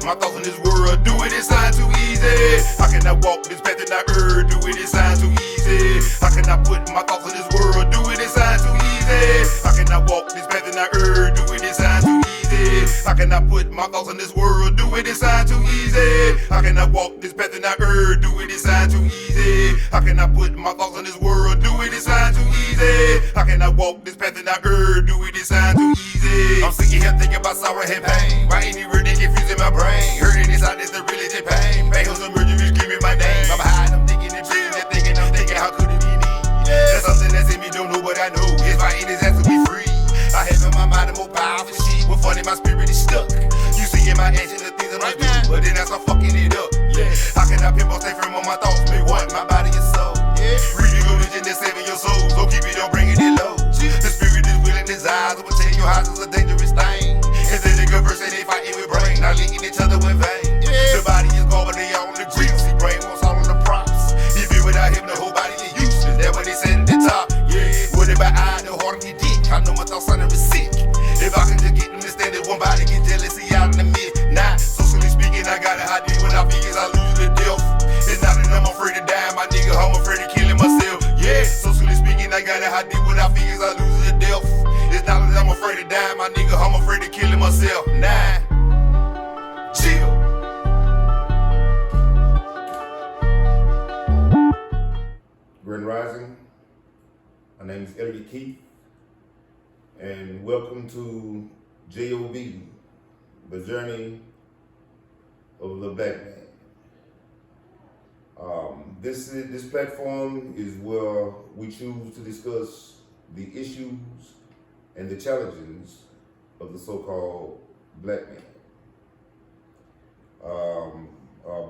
my thoughts in this world, do it, it sound too easy. How can I walk this path and I err, do it, it sound too easy. How can I put my thoughts in this world, do it, it sound too easy. How can I walk this path and I err, do it, it sound too easy. How can I put my thoughts in this world, do it, it sound too easy. How can I walk this path and I err, do it, it sound too easy. How can I put my thoughts in this world, do it, it sound too easy. How can I walk this path and I err, do it, it sound too easy. I'm sitting here thinking about sorrow and pain. Why ain't it really confusing my brain? Hurting inside is the really just pain. Pain was emerging, you screaming my name. I'm hiding, I'm thinking and breathing and thinking, I'm thinking, how could it be me? That's something that's in me, don't know what I know. If I ain't his ass to be free. I have in my mind a more powerful shit. But funny, my spirit is stuck. You see in my action the things that I do, but then I start fucking it up. Yeah. How can I pinpoint stay firm on my thoughts? Make one, my body and soul. Yeah. Reading religion that's saving your soul. So keep it on, bringing it low. The spirit is willing, desires. I'ma tell your house is a dangerous thing. It's a nigga verse and they fighting with brain, not linking each other with vain. Yeah. The body is gone, but they all on the grief. See, brain wants all of the props. If you without him, the whole body is useless. That's what they said at the top. Yeah. What if I eye, the heart of your dick? I know my thoughts on them is sick. If I can just get them to stand it, one body get jealousy out in the midnight. Socially speaking, I got a hot deal when I figures I lose the death. It's not that I'm afraid to die, my nigga, I'm afraid of killing myself. Yeah, socially speaking, I got a hot deal when I figures I lose the death. It's not that I'm afraid to die, my nigga, I'm afraid of killing myself. Nah, chill. Grand Rising, my name is Elliot Keith, and welcome to JOB, the journey of the black man. This platform is where we choose to discuss the issues and the challenges of the so-called black man.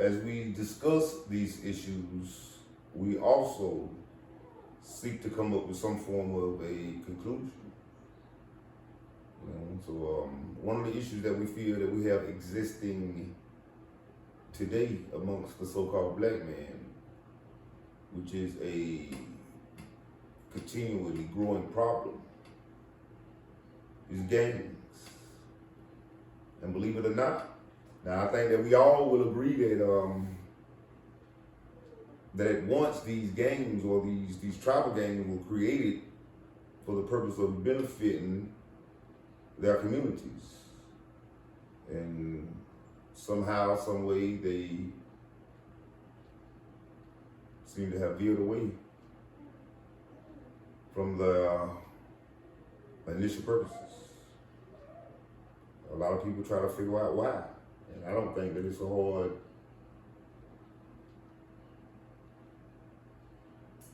As we discuss these issues, we also seek to come up with some form of a conclusion. So one of the issues that we feel that we have existing today amongst the so-called black man, which is a continually growing problem, is gangs. And believe it or not, now I think that we all will agree that at once these gangs or these tribal gangs were created for the purpose of benefiting their communities. And somehow, some way, they seem to have veered away from the initial purposes. A lot of people try to figure out why. And I don't think that it's a hard,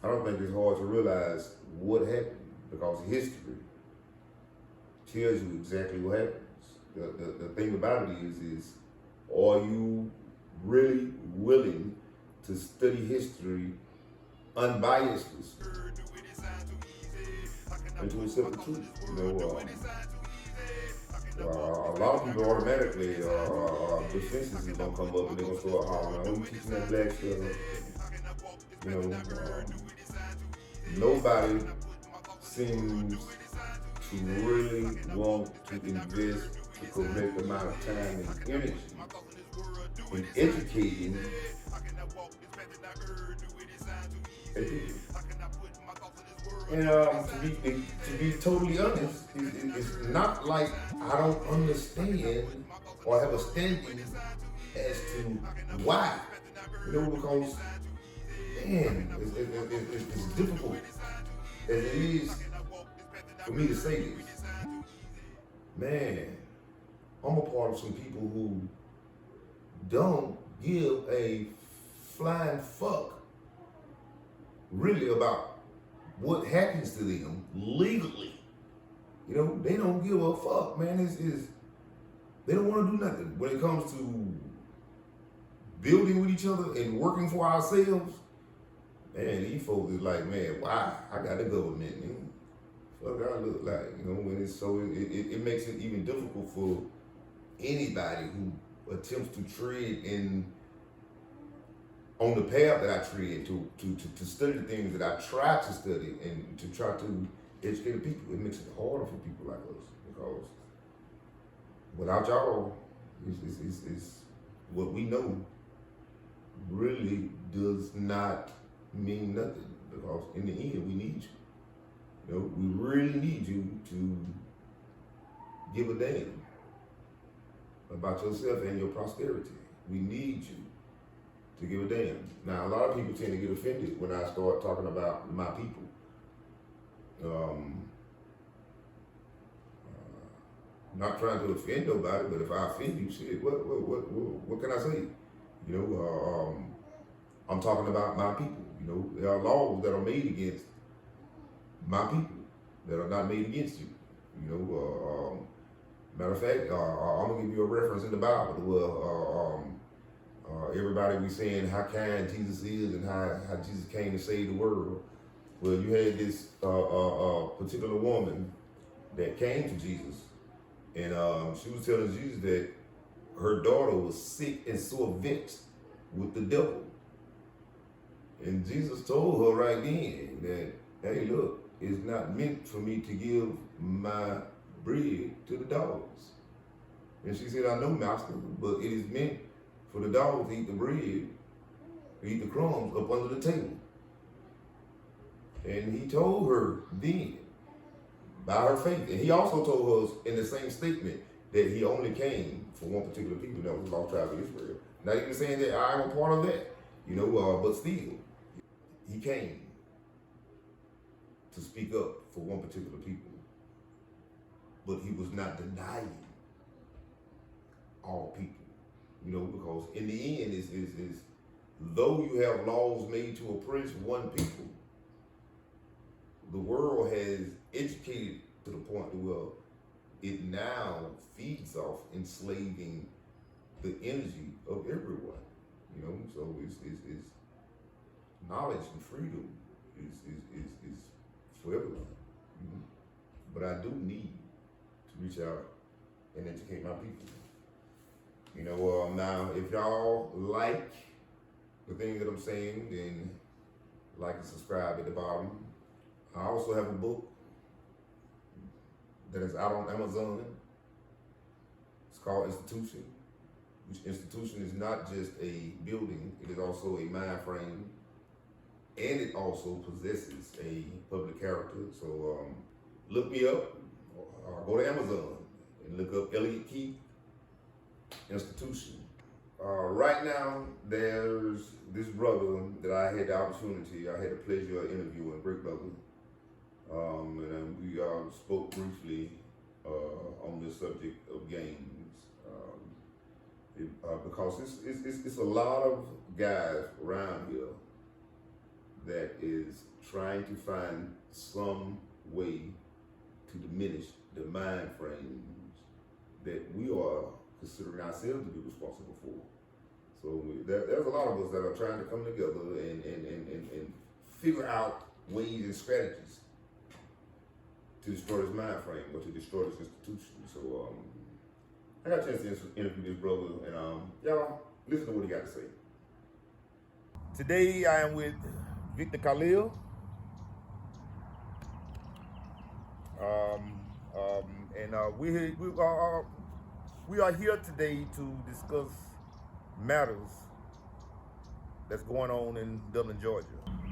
to realize what happened, because history tells you exactly what happens. The thing about it is, are you really willing to study history unbiasedly and to accept the truth? A lot of people automatically defenses is gonna come up and they're gonna start hollering, "Oh, you teaching that black stuff?" Nobody seems to really want to invest the correct amount of time and energy in educating people. And to be totally honest, it's not like I don't understand or have a standing as to why. Because man, it's difficult as it is for me to say this. Man, I'm a part of some people who don't give a flying fuck really about what happens to them legally. They don't give a fuck, man. They don't want to do nothing when it comes to building with each other and working for ourselves. Man, these folks is like, man, why? I got the government, man. Fuck, I look like, when it's so, it makes it even difficult for anybody who attempts to tread on the path that I tread, to study the things that I try to study and to try to educate the people. It makes it harder for people like us, because without y'all, what we know really does not mean nothing, because in the end we need you. You know, we really need you to give a damn about yourself and your prosperity. We need you to give a damn. Now, a lot of people tend to get offended when I start talking about my people. Not trying to offend nobody, but if I offend you, shit, what can I say? You know, I'm talking about my people. You know, there are laws that are made against my people that are not made against you. You know, matter of fact, I'm gonna give you a reference in the Bible where everybody be saying how kind Jesus is and how Jesus came to save the world. Well, you had this particular woman that came to Jesus, and she was telling Jesus that her daughter was sick and so vexed with the devil. And Jesus told her right then that, hey, look, it's not meant for me to give my bread to the dogs. And she said, I know, Master, but it is meant for the dogs to eat the bread, to eat the crumbs up under the table. And he told her then, by her faith, and he also told us in the same statement that he only came for one particular people, that was the lost tribe of Israel. Not even saying that I am a part of that, you know, but still, he came to speak up for one particular people. But he was not denying all people, you know, because in the end, is though you have laws made to oppress one people, the world has educated to the point where it now feeds off enslaving the energy of everyone, you know. So it's knowledge and freedom is for everyone. Mm-hmm. But I do need to reach out and educate my people. You know, now if y'all like the things that I'm saying, then like and subscribe at the bottom. I also have a book that is out on Amazon. It's called Institution, which institution is not just a building, it is also a mind frame, and it also possesses a public character. So look me up, or go to Amazon and look up Elliot Keith Institution. Right now, there's this brother that I had the pleasure of interviewing, Brick Brother. And we spoke briefly on the subject of games, because it's a lot of guys around here that is trying to find some way to diminish the mind frames that we are considering ourselves to be responsible for. So there's a lot of us that are trying to come together and figure out ways and strategies to destroy this mind frame or to destroy this institution. So I got a chance to interview this brother, and y'all listen to what he got to say. Today I am with Victor Khalil. We are here today to discuss matters that's going on in Dublin, Georgia.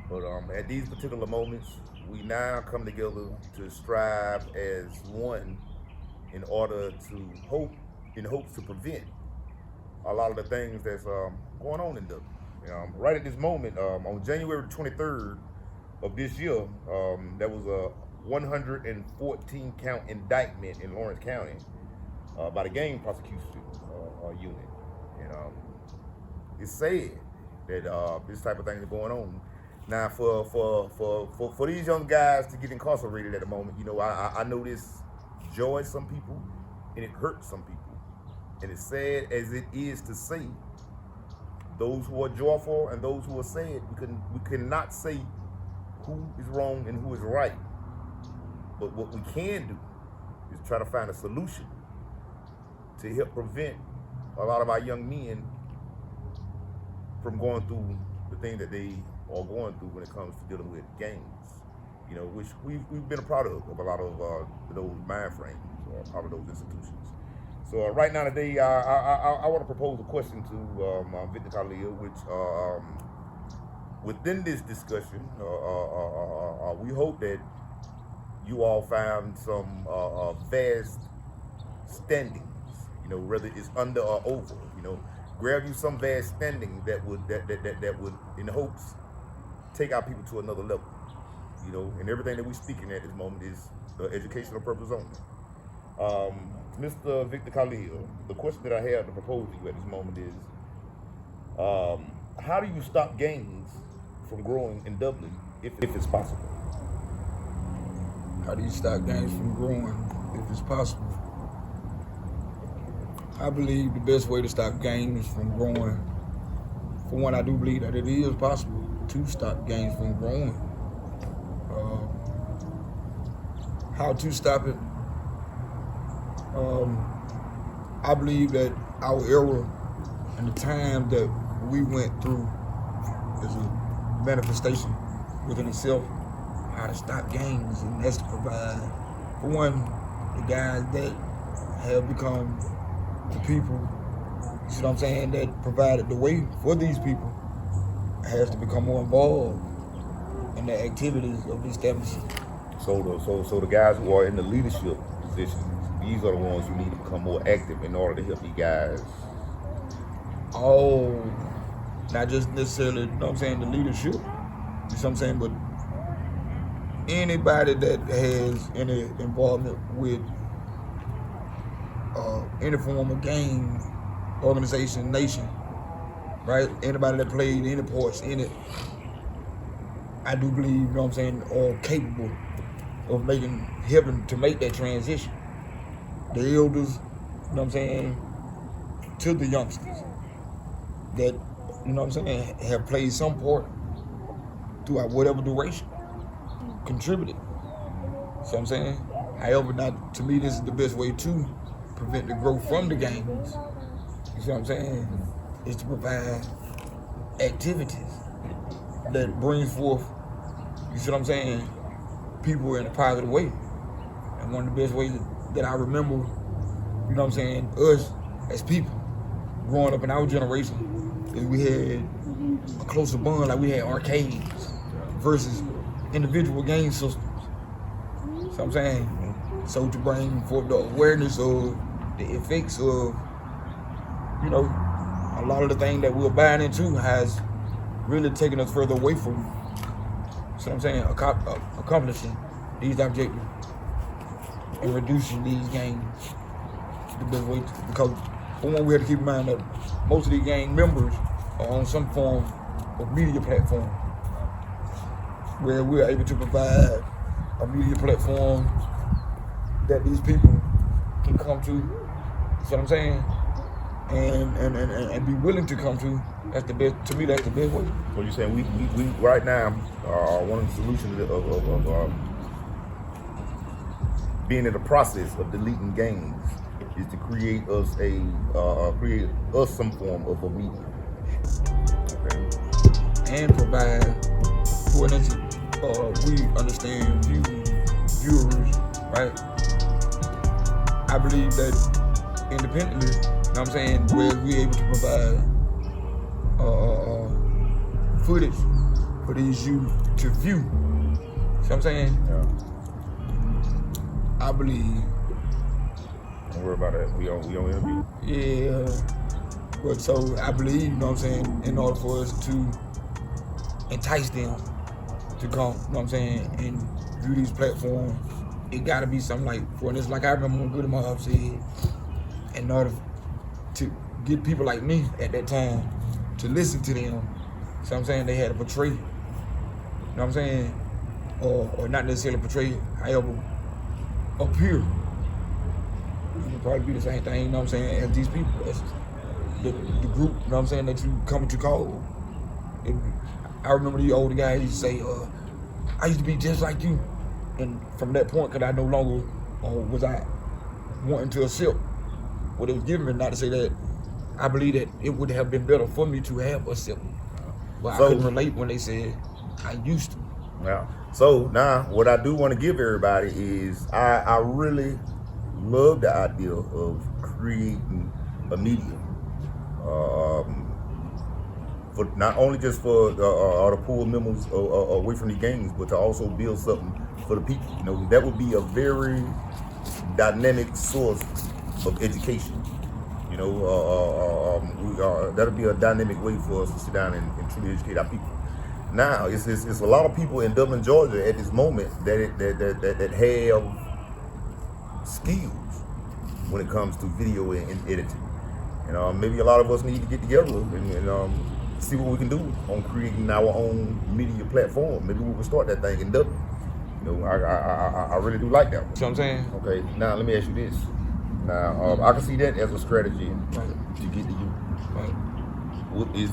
But at these particular moments, we now come together to strive as one in order to hopes to prevent a lot of the things that's going on in Dublin. Right at this moment, on January 23rd of this year, there was a 114 count indictment in Lawrence County by the gang prosecution unit. And it's sad that this type of thing is going on. Now, for these young guys to get incarcerated at the moment, you know, I know this joys some people and it hurts some people. And it's sad as it is to say, those who are joyful and those who are sad, we cannot say who is wrong and who is right. But what we can do is try to find a solution to help prevent a lot of our young men from going through the thing that they are going through when it comes to dealing with gangs, you know, which we've been a part of a lot of those mind frames or part of those institutions. So right now today, I want to propose a question to Victor Khalil, which within this discussion, we hope that you all found some vast standings. You know, whether it's under or over. You know, grab you some vast standing that would in hopes take our people to another level. You know, and everything that we're speaking at this moment is educational purpose only. Mr. Victor Khalil, the question that I have to propose to you at this moment is, how do you stop gangs from growing in Dublin if it's possible? How do you stop gangs from growing if it's possible? I believe the best way to stop gangs from growing, for one, I do believe that it is possible to stop gangs from growing. How to stop it? I believe that our era and the time that we went through is a manifestation within itself how to stop gangs, and that's to provide, for one, the guys that have become the people, you see what I'm saying, that provided the way for these people has to become more involved in the activities of the establishment. So the guys who are in the leadership positions, these are the ones who need to become more active in order to help you guys. Oh, not just necessarily, you know what I'm saying, the leadership, you know what I'm saying, but anybody that has any involvement with any form of gang, organization, nation, right? Anybody that played any parts in it, I do believe, you know what I'm saying, are capable of helping to make that transition. The elders, you know what I'm saying, to the youngsters that, you know what I'm saying, have played some part throughout whatever duration, contributed. See what I'm saying? However, not, to me, this is the best way to prevent the growth from the gangs. You see what I'm saying? Is to provide activities that brings forth, you see what I'm saying, people in a positive way. And one of the best ways that I remember, you know what I'm saying, us as people growing up in our generation, is we had a closer bond, like we had arcades versus individual game systems. See what I'm saying? So to bring forth the awareness of the effects of, you know, a lot of the things that we're buying into has really taken us further away from, see what I'm saying, accomplishing these objectives and reducing these gangs. The best way to, because for one, we have to keep in mind that most of these gang members are on some form of media platform, where we're able to provide a media platform that these people can come to, see what I'm saying, and be willing to come to. That's the best, to me, that's the best way. So you're saying we right now, one of the solutions of being in the process of deleting gangs is to create us some form of a media. Okay. And provide, for instance, we understand viewers, right? I believe that independently, you know what I'm saying, where we're able to provide footage for these youth to view. See what I'm saying? Yeah. I believe. Don't worry about that. We on interview. Yeah. But so I believe, you know what I'm saying, in order for us to entice them to come, you know what I'm saying, and view these platforms, it gotta be something like, for instance, like I remember when Goody Mob said, in order to get people like me at that time to listen to them, so I'm saying, they had to portray, you know what I'm saying, or not necessarily portray, however, appear. It would probably be the same thing, you know what I'm saying, as these people, as the group, you know what I'm saying, that you come to call. I remember the older guys used to say, I used to be just like you. And from that point, because I no longer was I wanting to accept what it was giving me, not to say that I believe that it would have been better for me to have accepted. But so, I couldn't relate when they said I used to. Yeah. So now what I do want to give everybody is I really love the idea of creating a medium. For not only just for to pull members away from the gangs, but to also build something for the people. You know, that would be a very dynamic source of education. You know, that'll be a dynamic way for us to sit down and truly educate our people. Now, it's a lot of people in Dublin, Georgia, at this moment that have skills when it comes to video and editing. And maybe a lot of us need to get together and see what we can do on creating our own media platform. Maybe we can start that thing in Dublin. You know, I really do like that one. You know what I'm saying? Okay, now let me ask you this. Now, I can see that as a strategy to get to you. Right. Is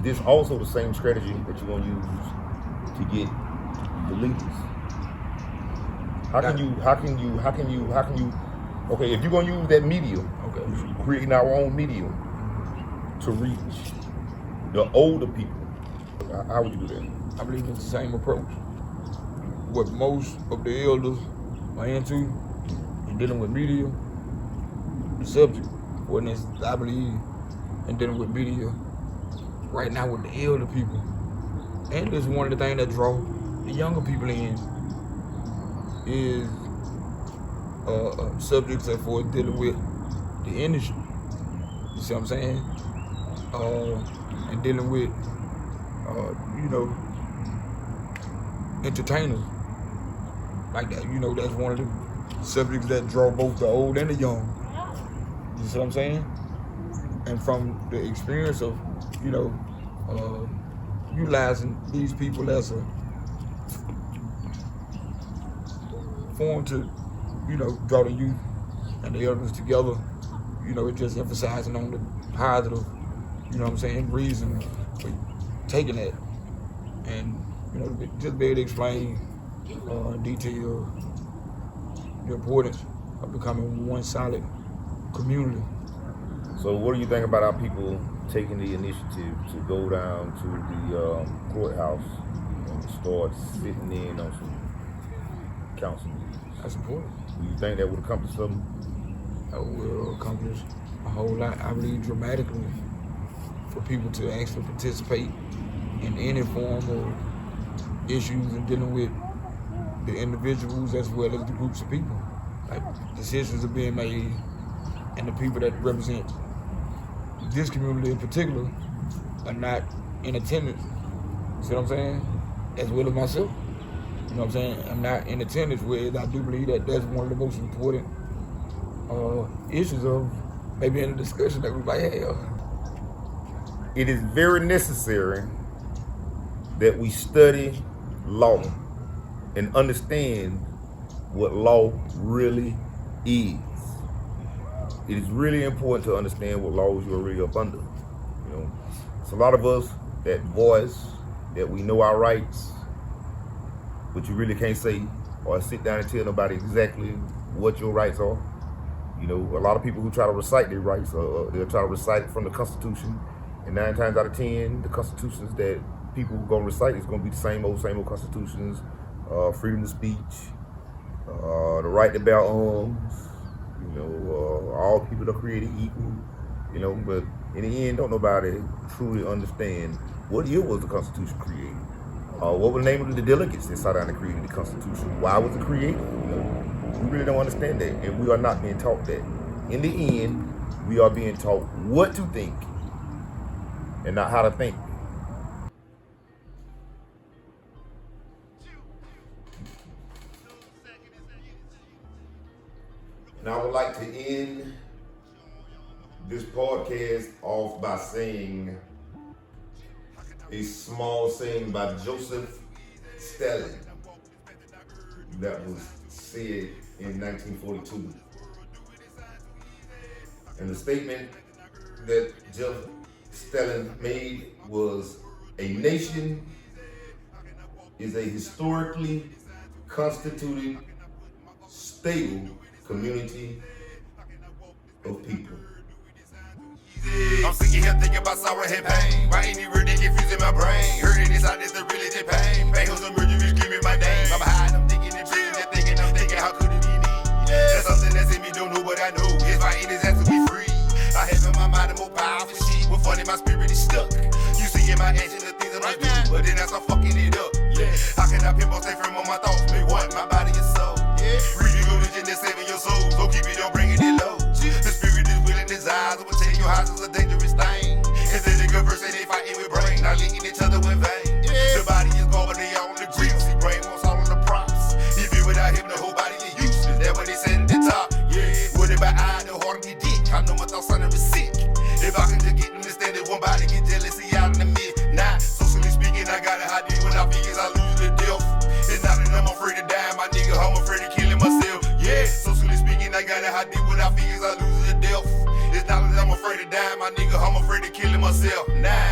this also the same strategy that you're gonna use to get the leaders? How can you? Okay, if you're gonna use that medium, creating our own medium to reach the older people, how would you do that? I believe it's the same approach. What most of the elders are into in dealing with media, the subject, I believe, in dealing with media right now with the elder people. And it's one of the things that draw the younger people in is subjects that for dealing with the industry. You see what I'm saying? And dealing with, entertainers like that. You know, that's one of the subjects that draw both the old and the young. You see what I'm saying? And from the experience of, utilizing these people as a form to, draw the youth and the elders together, it just emphasizing on the positive, reason for taking that. And, just be able to explain in detail the importance of becoming one solid community. So what do you think about our people taking the initiative to go down to the courthouse and start sitting in on some council meetings? That's important. Do you think that would accomplish something? That will accomplish a whole lot, I believe, dramatically, for people to actually participate in any form of issues and dealing with the individuals as well as the groups of people. Like, decisions are being made, and the people that represent this community in particular are not in attendance. See what I'm saying? As well as myself. You know what I'm saying? I'm not in attendance, whereas I do believe that that's one of the most important issues of maybe in the discussion that we might have. It is very necessary that we study law and understand what law really is. It is really important to understand what laws you're really up under. It's a lot of us that voice that we know our rights, but you really can't say or sit down and tell nobody exactly what your rights are. A lot of people who try to recite their rights, they'll try to recite from the Constitution, and 9 times out of 10, the constitutions that people are gonna recite is gonna be the same old constitutions. Freedom of speech, the right to bear arms, all people are created equal, but in the end, don't nobody truly understand what year was the Constitution created. What was the name of the delegates that sat down and created the Constitution? Why was it created? We really don't understand that, and we are not being taught that. In the end, we are being taught what to think and not how to think. And I would like to end this podcast off by saying a small saying by Joseph Stalin that was said in 1942. And the statement that Joseph Stalin made was, "A nation is a historically constituted, stable community of people." I'm sitting here thinking about sorrow and pain. Why ain't it really confusing my brain? Heard it inside, it's the really the pain. Bang on some murder, you screaming my name. I'm behind, I'm thinking and thinking, how could it be me? That's something that's in me, don't know what I know. body more powerful shit. Well, funny, my spirit is stuck. You see in my action the things that I do, but then as I'm fucking it up. Yeah, how can I pinball stay firm on my thoughts? Make one, my body and soul. Yeah, reading religion and saving your soul. So keep it on, bringing it low. The spirit is willing, desires. I will tell your house is a dangerous thing. And then they converse and they fighting with brain, not linking each other with vein. The body is gone, but they all on the grief. See, brain wants all on the props. If you without him, the whole body is useless. That's what they said at the top. Yeah, what if I eye, the heart of me dick? I know my thoughts are sick. If I can just get them to stand it, one body get jealousy out in the midnight. Socially speaking, I got a high deal when I figures I lose the death. It's not that I'm afraid to die, my nigga, I'm afraid of killing myself. Yeah, socially speaking, I got a high deal when I figures I lose the death. It's not that I'm afraid to die, my nigga, I'm afraid of killing myself. Nah.